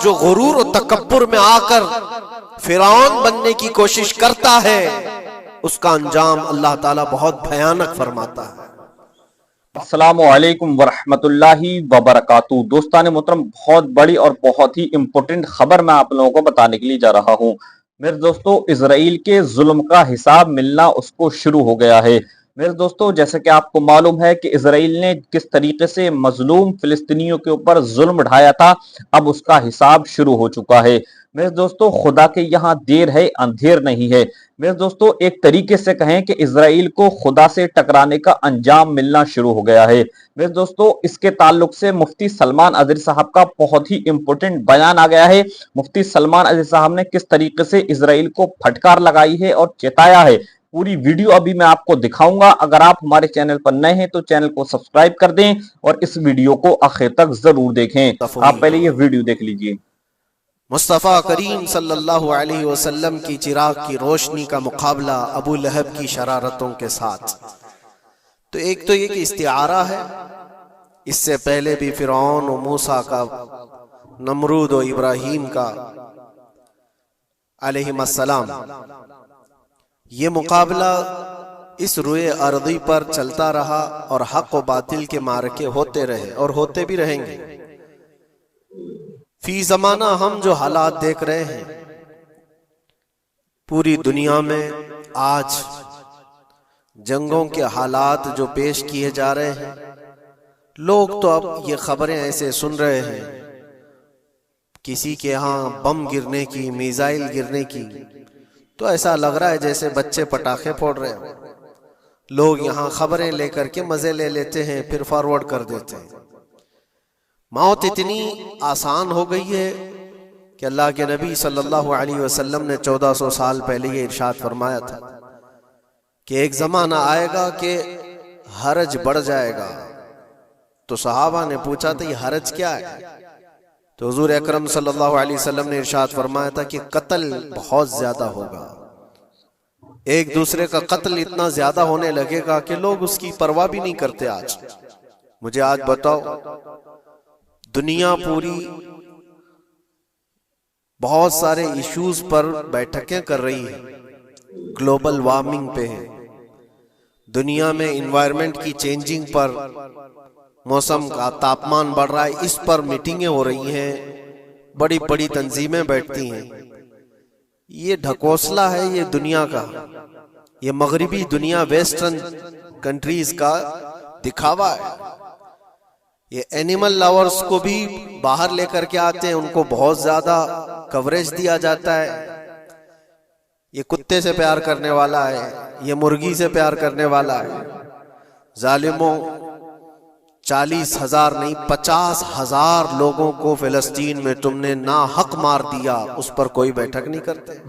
जो गुरूर और तकब्बुर में आकर फिरौन बनने की कोशिश करता है, उसका अंजाम अल्लाह ताला बहुत भयानक फरमाता है। अस्सलामुअलैकुम वरहमतुल्लाहि वबरकातुहू। दोस्तान मोहतरम, बहुत बड़ी और बहुत ही इंपॉर्टेंट खबर मैं आप लोगों को बताने के लिए जा रहा हूं। मेरे दोस्तों, इजराइल के जुल्म का हिसाब मिलना उसको शुरू हो गया है। मेरे दोस्तों, जैसे कि आपको मालूम है कि इजराइल ने किस तरीके से मजलूम फिलिस्तीनियों के ऊपर जुल्म ढाया था, अब उसका हिसाब शुरू हो चुका है। मेरे दोस्तों, खुदा के यहाँ देर है अंधेर नहीं है। मेरे दोस्तों, एक तरीके से कहें कि इजराइल को खुदा से टकराने का अंजाम मिलना शुरू हो गया है। मेरे दोस्तों, इसके ताल्लुक से मुफ्ती सलमान अजहरी साहब का बहुत ही इंपॉर्टेंट बयान आ गया है। मुफ्ती सलमान अजहरी साहब ने किस तरीके से इजराइल को फटकार लगाई है और चेताया है, पूरी वीडियो अभी मैं आपको दिखाऊंगा। अगर आप हमारे चैनल पर नए हैं तो चैनल को सब्सक्राइब कर दें और इस वीडियो को आखिर तक जरूर देखें। आप पहले ये वीडियो देख लीजिए। मुस्तफ़ा करीम सल्लल्लाहु अलैहि वसल्लम की चिराग की रोशनी का मुकाबला अबू लहब की शरारतों के साथ। तो एक तो ये कि इस्तिआरा है, इससे पहले भी फिरौन और मूसा का, नमरूद और इब्राहिम का अलैहिस्सलाम, ये मुकाबला इस रुए अर्दी पर चलता रहा और हक व बातिल के मारके होते रहे और होते भी रहेंगे। फी जमाना हम जो हालात देख रहे हैं पूरी दुनिया में, आज जंगों के हालात जो पेश किए जा रहे हैं, लोग तो अब ये खबरें ऐसे सुन रहे हैं, किसी के यहाँ बम गिरने की, मिसाइल गिरने की, तो ऐसा लग रहा है जैसे बच्चे पटाखे फोड़ रहे हैं। लोग यहाँ खबरें लेकर के मजे ले लेते हैं, फिर फॉरवर्ड कर देते हैं। मौत इतनी आसान हो गई है कि अल्लाह के नबी सल्लल्लाहु अलैहि वसल्लम ने 1400 साल पहले ये इरशाद फरमाया था कि एक जमाना आएगा कि हरज बढ़ जाएगा। तो सहाबा ने पूछा था, ये हरज क्या है? तो हुजूर अकरम सल्लल्लाहु अलैहि वसल्लम ने इरशाद फरमाया था कि कत्ल बहुत ज्यादा होगा, एक दूसरे का कत्ल इतना ज्यादा होने लगेगा कि लोग उसकी परवाह भी नहीं करते। आज मुझे आज बताओ, दुनिया पूरी बहुत सारे इश्यूज पर बैठकें कर रही है, ग्लोबल वार्मिंग पे है, दुनिया में इन्वायरमेंट की चेंजिंग पर, मौसम का तापमान बढ़ रहा है, इस पर मीटिंगें हो रही हैं, बड़ी बड़ी तंजीमें बैठती हैं। ये ढकोसला है ये दुनिया का, ये मगरिबी दुनिया, वेस्टर्न कंट्रीज का दिखावा है। ये एनिमल लवर्स को भी बाहर लेकर के आते हैं, उनको बहुत ज्यादा कवरेज दिया जाता है। ये कुत्ते से प्यार करने वाला है, ये मुर्गी से प्यार करने वाला है। जालिमों, 40,000 नहीं 50,000 लोगों को फिलिस्तीन में तुमने ना हक मार दिया, उस पर कोई बैठक नहीं करते।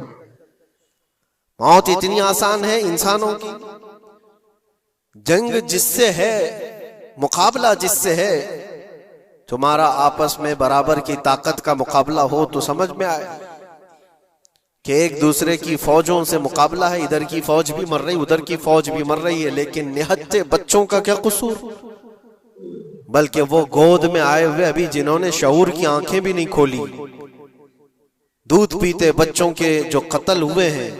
मौत इतनी आसान है इंसानों की। जंग जिससे है, मुकाबला जिससे है, तुम्हारा आपस में बराबर की ताकत का मुकाबला हो तो समझ में आए कि एक दूसरे की फौजों से मुकाबला है, इधर की फौज भी मर रही, उधर की फौज भी मर रही है, लेकिन निहत्ते बच्चों का क्या कसूर? बल्कि वो गोद में आए हुए अभी जिन्होंने शऊर की आंखें भी नहीं खोली, दूध पीते बच्चों के जो कत्ल हुए हैं।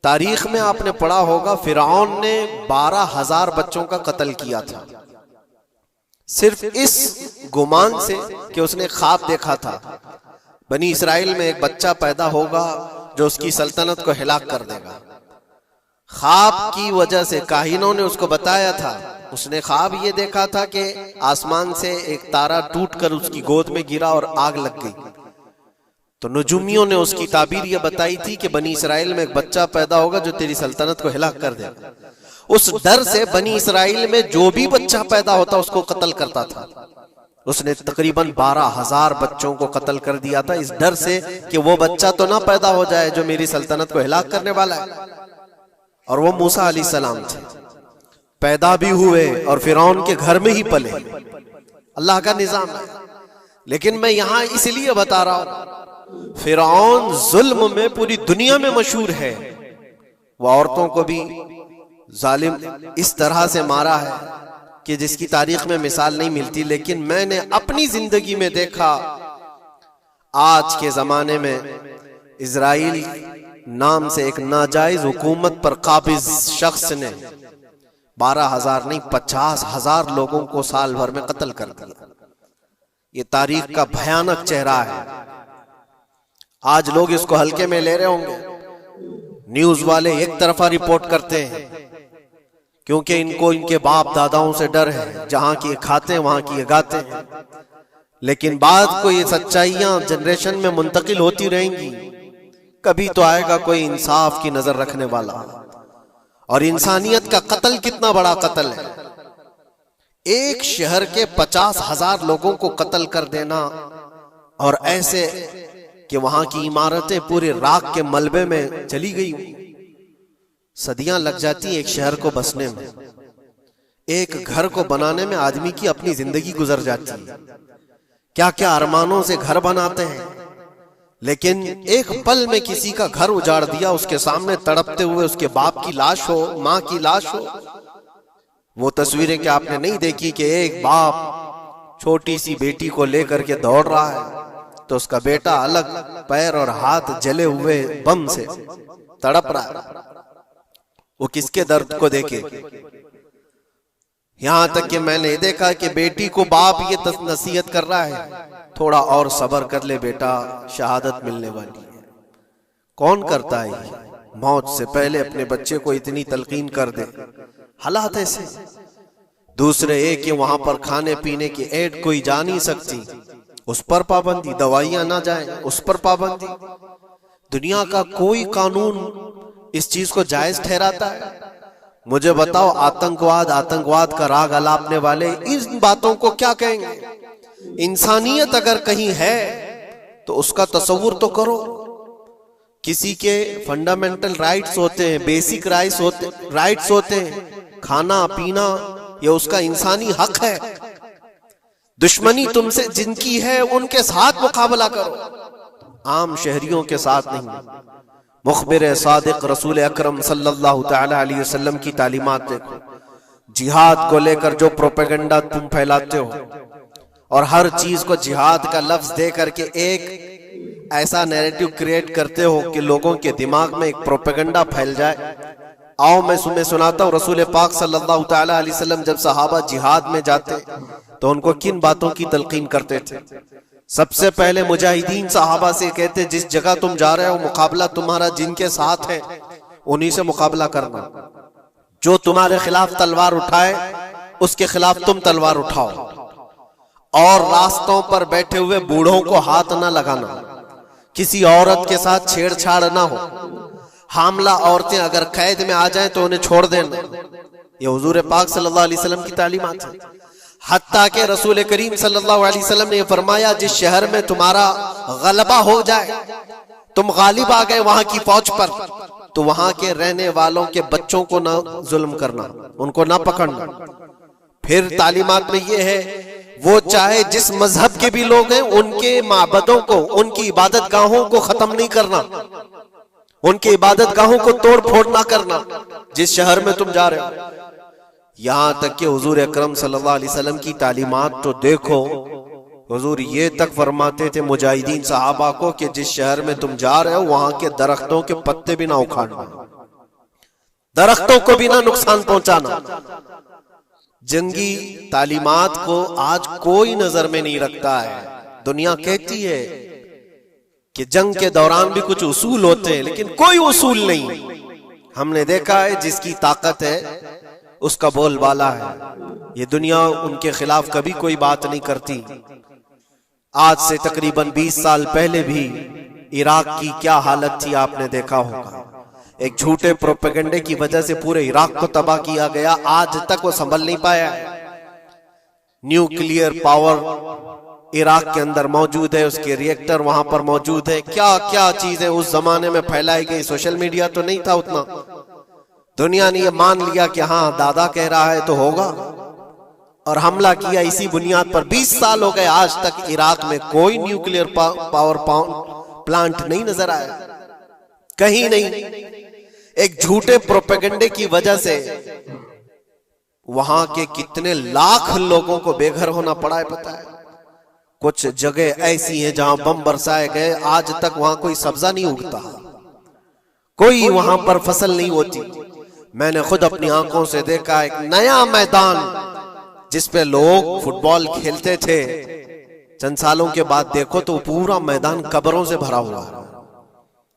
तारीख में आपने पढ़ा होगा, फिरौन ने 12,000 बच्चों का कत्ल किया था, सिर्फ इस गुमान से कि उसने ख्वाब देखा था बनी इसराइल में एक बच्चा पैदा होगा जो उसकी सल्तनत को हिलाक कर देगा। ख्वाब की वजह से काहिनों ने उसको बताया था, उसने ख्वाब ये देखा था कि आसमान से एक तारा टूटकर उसकी गोद में गिरा और आग लग गई। तो नजूमियों ने उसकी ताबीर ये बताई थी कि बनी इसराइल में एक बच्चा पैदा होगा जो तेरी सल्तनत को हिलाक कर देगा। उस डर से बनी इसराइल में जो भी बच्चा पैदा होता उसको कत्ल करता था। उसने तकरीबन 12,000 बच्चों को कत्ल कर दिया था, इस डर से कि वो बच्चा तो ना पैदा हो जाए जो मेरी सल्तनत को हिलाक करने वाला है। और वो मूसा अलैहिस्सलाम थे, पैदा भी हुए और फिरौन के घर में ही पले। अल्लाह का निजाम है। लेकिन मैं यहां इसलिए बता रहा हूं, फिरौन जुल्म में पूरी दुनिया में मशहूर है। वह औरतों को भी जालिम इस तरह से मारा है कि जिसकी तारीख में मिसाल नहीं मिलती। लेकिन मैंने अपनी जिंदगी में देखा आज के जमाने में इजराइल नाम से एक नाजायज हुकूमत पर काबिज शख्स ने 12,000 नहीं 50,000 लोगों को साल भर में कत्ल कर दिया। ये तारीख का भयानक चेहरा है। आज लोग इसको हल्के में ले रहे होंगे। न्यूज वाले एक तरफा रिपोर्ट करते हैं क्योंकि इनको इनके बाप दादाओं से डर है, जहां की खाते हैं वहां की गाते हैं। लेकिन बाद को ये सच्चाइयां जनरेशन में मुंतकिल होती रहेंगी। कभी तो आएगा कोई इंसाफ की नजर रखने वाला। और इंसानियत का कत्ल कितना बड़ा कत्ल है। एक शहर के 50,000 लोगों को कत्ल कर देना, और ऐसे कि वहां की इमारतें पूरे राख के मलबे में चली गई। सदियां लग जाती एक शहर को बसने में, एक घर को बनाने में आदमी की अपनी जिंदगी गुजर जाती है। क्या क्या अरमानों से घर बनाते हैं, लेकिन एक पल में किसी का घर उजाड़ दिया। उसके सामने तड़पते हुए उसके बाप की लाश हो, मां की लाश हो। वो तस्वीरें क्या आपने नहीं देखी कि एक बाप छोटी सी बेटी को लेकर के दौड़ रहा है तो उसका बेटा अलग पैर और हाथ जले हुए बम से तड़प रहा है। वो किसके दर्द को देखे। यहां तक कि मैंने देखा कि बेटी को बाप ये नसीहत कर रहा है, थोड़ा और सब्र कर ले बेटा, शहादत मिलने वाली है। कौन करता है ये? मौत से पहले अपने बच्चे को इतनी तलकीन कर दे। हालात ऐसे। दूसरे एक कि वहां पर खाने पीने की ऐड कोई जा नहीं सकती, उस पर पाबंदी। दवाइयां ना जाए, उस पर पाबंदी। दुनिया का कोई कानून इस चीज को जायज ठहराता है? मुझे बताओ, आतंकवाद का राग अलापने वाले इन बातों को क्या कहेंगे? इंसानियत अगर कहीं है तो उसका तस्वुर तो करो। किसी के फंडामेंटल राइट्स होते हैं, बेसिक राइट्स होते हैं, खाना पीना, ये उसका इंसानी हक है। दुश्मनी तुमसे जिनकी है उनके साथ मुकाबला करो, आम शहरियों के साथ नहीं। मुखबिर सादिक रसूल अकरम सल्लल्लाहु तआला अलैहि वसल्लम की तालीमात देखो। जिहाद को लेकर जो प्रोपेगेंडा तुम फैलाते हो और हर चीज को जिहाद का लफ्ज दे करके एक ऐसा नैरेटिव क्रिएट करते हो कि लोगों के दिमाग में एक प्रोपेगेंडा फैल जाए। आओ मैं तुम्हें सुनाता हूँ, रसूल पाक सल्लल्लाहु तआला अलैहि वसल्लम जब सहाबा जिहाद में जाते तो उनको किन बातों की तलकीन करते थे। सबसे पहले मुजाहिदीन सहाबा से कहते, जिस जगह तुम जा रहे हो मुकाबला तुम्हारा जिनके साथ है उन्हीं से मुकाबला करना। जो तुम्हारे खिलाफ तलवार उठाए उसके खिलाफ तुम तलवार उठाओ। और रास्तों पर बैठे हुए बूढ़ों को हाथ ना लगाना, किसी औरत के साथ छेड़छाड़ ना हो। हामला औरतें अगर कैद में आ जाएं तो उन्हें छोड़ देना। ये हुजूर पाक सल्लल्लाहु अलैहि वसल्लम की तालीमात है। हत्ता के रसूल करीम सल्लल्लाहु अलैहि वसल्लम ने फरमाया, जिस शहर में तुम्हारा गलबा हो जाए, तुम गालिब आ गए वहां की फौज पर, तो वहां के रहने वालों के बच्चों को ना जुल्म करना, उनको ना पकड़ना। फिर तालीमात में ये है, वो चाहे जिस मजहब के भी लोग हैं उनके माबदों को, उनकी इबादत गाहों को खत्म नहीं करना, उनकी इबादत गाहों को तोड़ फोड़ ना करना जिस शहर में तुम जा रहे हो। यहां तक कि हुजूर अकरम सल्लल्लाहु अलैहि वसल्लम की तालीमात तो देखो, हुजूर ये तक फरमाते थे मुजाहिदीन सहाबा को कि जिस शहर में तुम जा रहे हो वहां के दरख्तों के पत्ते भी ना उखाड़ना, दरख्तों को भी ना नुकसान पहुंचाना। जंगी तालीमात को आज कोई नजर में नहीं रखता है। दुनिया कहती है कि जंग के दौरान भी कुछ उसूल होते हैं, लेकिन कोई उसूल नहीं। हमने देखा है जिसकी ताकत है उसका बोलबाला है। ये दुनिया उनके खिलाफ कभी कोई बात नहीं करती। आज से तकरीबन 20 साल पहले भी इराक की क्या हालत थी आपने देखा होगा। एक झूठे प्रोपेगेंडे की वजह से पूरे इराक को तबाह किया गया। आज तक वो संभल नहीं पाया। न्यूक्लियर पावर इराक के अंदर मौजूद है, उसके रिएक्टर वहां पर मौजूद है। क्या क्या चीजें उस जमाने में फैलाई गई। सोशल मीडिया तो नहीं था उतना। दुनिया ने ये मान लिया कि हाँ दादा कह रहा है तो होगा, और हमला किया इसी बुनियाद पर। 20 साल हो गए, आज तक इराक में कोई न्यूक्लियर पावर प्लांट नहीं नजर आया, कहीं नहीं। एक झूठे प्रोपेगेंडे की वजह से वहां के कितने लाख लोगों को बेघर होना पड़ा है पता है। कुछ जगह ऐसी हैं जहां बम बरसाए गए, आज तक वहां कोई सब्जा नहीं उगता, कोई वहां पर फसल नहीं होती। मैंने खुद अपनी आंखों से देखा एक नया मैदान जिसपे लोग फुटबॉल खेलते थे, चंद सालों के बाद देखो तो पूरा मैदान कब्रों से भरा हुआ है।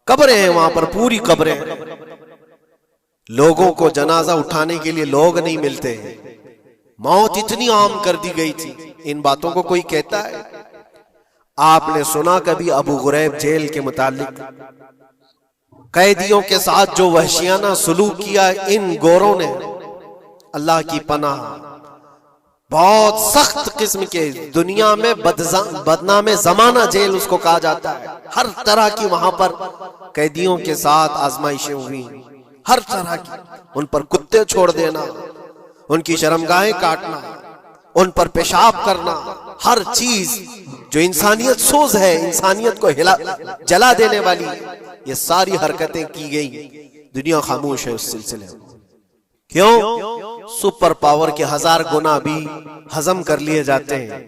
कब्रें हैं वहां पर, पूरी कब्रें हैं। लोगों को जनाजा उठाने के लिए लोग नहीं मिलते। मौत इतनी आम कर दी गई थी, इन बातों को कोई कहता है? आपने सुना कभी अबू गुरैब जेल के मुतालिक? कैदियों के साथ जो वहशियाना सलूक किया इन गोरों ने, अल्लाह की पनाह, बहुत सख्त किस्म के, दुनिया में बदनामे जमाना जेल उसको कहा जाता है। हर तरह की वहां पर कैदियों के साथ आजमाइशें हुई, हर तरह की। उन पर कुत्ते छोड़ देना, उनकी शर्मगाहें काटना, उन पर पेशाब करना, हर चीज जो इंसानियत सोज है, इंसानियत को जला देने वाली, ये सारी हरकतें की गई। दुनिया खामोश है उस सिलसिले में। क्यों? सुपर पावर के 1000 गुना भी हजम कर लिए जाते हैं।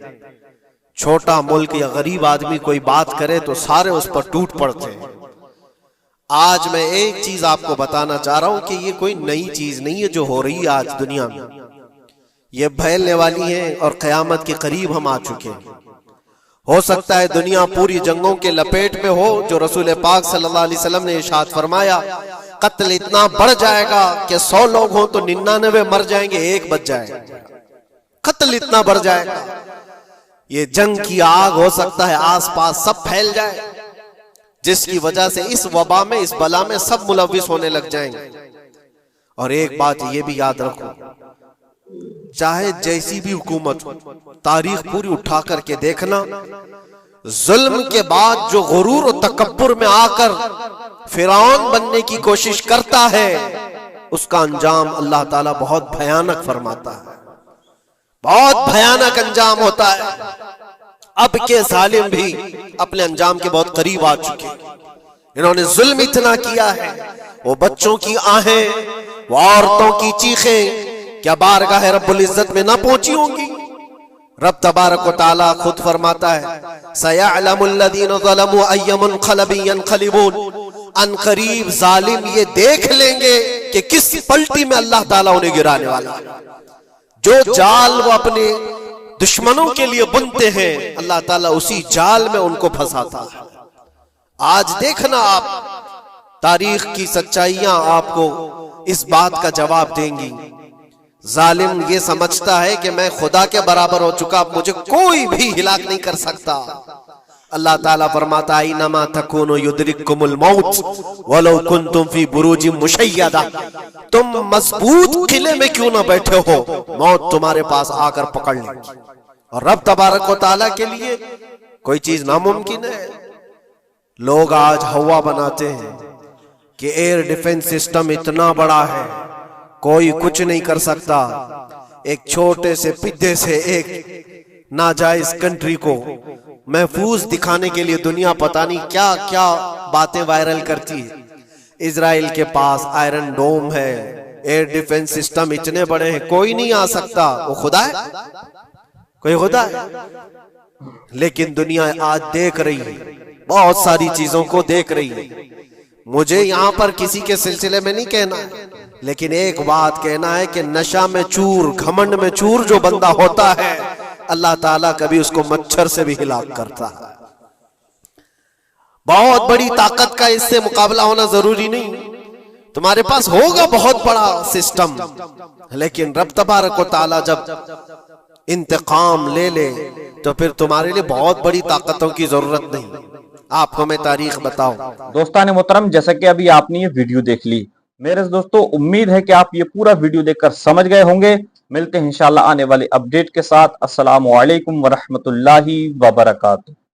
छोटा मुल्क या गरीब आदमी कोई बात करे तो सारे उस पर टूट पड़ते हैं। आज मैं एक चीज आपको बताना चाह रहा हूं कि ये कोई नई चीज नहीं है जो हो रही है आज दुनिया में, ये फैलने वाली है और कयामत के करीब हम आ चुके हैं। हो सकता है दुनिया पूरी जंगों के लपेट में हो, जो रसूल पाक सल्लल्लाहु अलैहि वसल्लम ने इरशाद फरमाया, कत्ल इतना बढ़ जाएगा कि 100 लोग हों तो 99 मर जाएंगे, एक बच जाएगा। कत्ल इतना बढ़ जाएगा, ये जंग की आग हो सकता है आसपास सब फैल जाए, जिसकी वजह से इस वबा में, इस बला में सब मुलविस होने लग जाएंगे। और एक बात ये भी याद रखो, चाहे जैसी भी हुकूमत हो, तारीख पूरी उठा करके देखना, जुल्म के बाद जो गुरूर और तकब्बुर में आकर फिरौन बनने की कोशिश करता है, उसका अंजाम अल्लाह ताला बहुत भयानक फरमाता है, बहुत भयानक अंजाम होता है। अब के जालिम भी अपने अंजाम के बहुत करीब आ चुके हैं। इन्होंने जुल्म इतना किया है, वो बच्चों की आहें, वो औरतों की चीखें क्या बारगाह रब्बुल इज्जत में ना पहुंची होंगी? रब तबारक व तआला खुद फरमाता है, सयअलमुल लदीन ज़लमू अय्य मुनक़लबिन यनक़लिबून, अनक़रीब जालिम ये देख लेंगे कि किस पलटी में अल्लाह ताला उन्हें गिराने वाला है। जो जाल वो अपने दुश्मनों के लिए बुनते हैं, अल्लाह ताला उसी जाल में उनको फंसाता है। आज देखना आप, तारीख की सच्चाइयां आपको इस बात का जवाब देंगी। जालिम ये समझता है कि मैं खुदा के बराबर हो चुका, मुझे कोई भी हिलाक नहीं कर सकता। अल्लाह ताला फरमाता है, इन्नमा तकुनु युद्रिकुमुल मौत वलौ कुंतुम फी बुरूजिम मुशय्यदा, तुम मजबूत किले में क्यों ना बैठे हो, मौत तुम्हारे पास आकर पकड़ लेगी। और रब तबारक व तआला के लिए कोई चीज नामुमकिन है। लोग आज हवा बनाते हैं कि एयर डिफेंस सिस्टम इतना बड़ा है, कोई कुछ नहीं कर सकता। एक छोटे से पिद्दे से एक नाजायज कंट्री को महफूज दिखाने के लिए दुनिया पता नहीं क्या क्या बातें वायरल करती है। इजराइल के पास आयरन डोम है, एयर डिफेंस सिस्टम इतने बड़े हैं, कोई नहीं आ सकता। वो खुदा है? कोई खुदा है? लेकिन दुनिया आज देख रही है, बहुत सारी चीजों को देख रही है। मुझे यहां पर किसी के सिलसिले में नहीं कहना है, लेकिन एक बात कहना है कि नशा में चूर, घमंड में चूर जो बंदा होता है, अल्लाह ताला कभी उसको मच्छर से भी हिलाक करता है। बहुत बड़ी ताकत का इससे मुकाबला होना जरूरी नहीं, तुम्हारे पास होगा बहुत बड़ा सिस्टम, लेकिन रब तबारक व तआला जब इंतकाम ले ले तो फिर तुम्हारे लिए बहुत बड़ी ताकतों की जरूरत नहीं। आपको मैं तारीख बताऊं। दोस्तान मोहतरम, जैसा कि अभी आपने ये वीडियो देख ली, मेरे दोस्तों उम्मीद है कि आप ये पूरा वीडियो देखकर समझ गए होंगे। मिलते हैं इंशाल्लाह आने वाले अपडेट के साथ। अस्सलामु अलैकुम वरहमतुल्लाहि वबरकातुहू।